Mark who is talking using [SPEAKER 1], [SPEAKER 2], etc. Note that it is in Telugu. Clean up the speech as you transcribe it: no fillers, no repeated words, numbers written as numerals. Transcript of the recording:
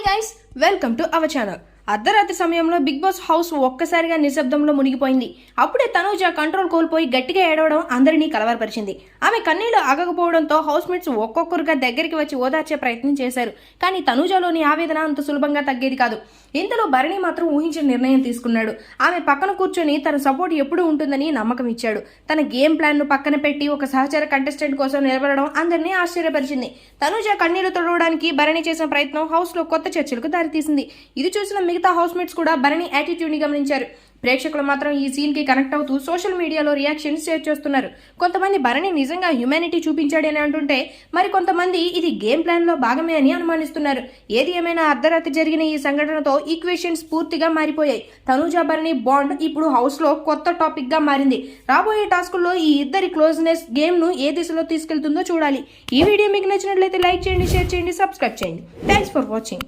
[SPEAKER 1] Hi guys, welcome to our channel. అర్ధరాత్రి సమయంలో బిగ్ బాస్ హౌస్ ఒక్కసారిగా నిశ్శబ్దంలో మునిగిపోయింది. అప్పుడే తనూజ కంట్రోల్ కోల్పోయి గట్టిగా ఏడవడం అందరినీ కలవరపరిచింది. ఆమె కన్నీళ్లు ఆగకపోవడంతో హౌస్ మేట్స్ ఒక్కొక్కరుగా దగ్గరికి వచ్చి ఓదార్చే ప్రయత్నం చేశారు. కానీ తనూజలోని ఆవేదన అంత సులభంగా తగ్గేది కాదు. ఇంతలో భరణి మాత్రం ఊహించిన నిర్ణయం తీసుకున్నాడు. ఆమె పక్కన కూర్చొని తన సపోర్ట్ ఎప్పుడూ ఉంటుందని నమ్మకం ఇచ్చాడు. తన గేమ్ ప్లాన్ ను పక్కన పెట్టి ఒక సహచర కంటెస్టెంట్ కోసం నిలబడడం అందరినీ ఆశ్చర్యపరిచింది. తనూజ కన్నీళ్లు తొడవడానికి భరణి చేసిన ప్రయత్నం హౌస్ లో కొత్త చర్చలకు దారితీసింది. ఇది చూసిన మిగతా హౌస్ మేట్స్ కూడా భరణి యాటిట్యూడ్ ని గమనించారు. ప్రేక్షకులు మాత్రం ఈ సీన్ కి కనెక్ట్ అవుతూ సోషల్ మీడియాలో రియాక్షన్స్ షేర్ చేస్తున్నారు. కొంతమంది భరణి నిజంగా హ్యుమానిటీ చూపించాడని అంటుంటే, మరి కొంతమంది ఇది గేమ్ ప్లాన్ లో భాగమే అని అనుమానిస్తున్నారు. ఏది ఏమైనా అర్ధరాత్రి జరిగిన ఈ సంఘటనతో ఈక్వేషన్స్ పూర్తిగా మారిపోయాయి. తనూజ భరణి బాండ్ ఇప్పుడు హౌస్ లో కొత్త టాపిక్ గా మారింది. రాబోయే టాస్కుల్లో ఈ ఇద్దరి క్లోజ్నెస్ గేమ్ ను ఏ దిశలో తీసుకెళ్తుందో చూడాలి. ఈ వీడియో మీకు నచ్చినట్లయితే లైక్ చేయండి, షేర్ చేయండి, సబ్స్క్రైబ్ చేయండి. Thanks for watching.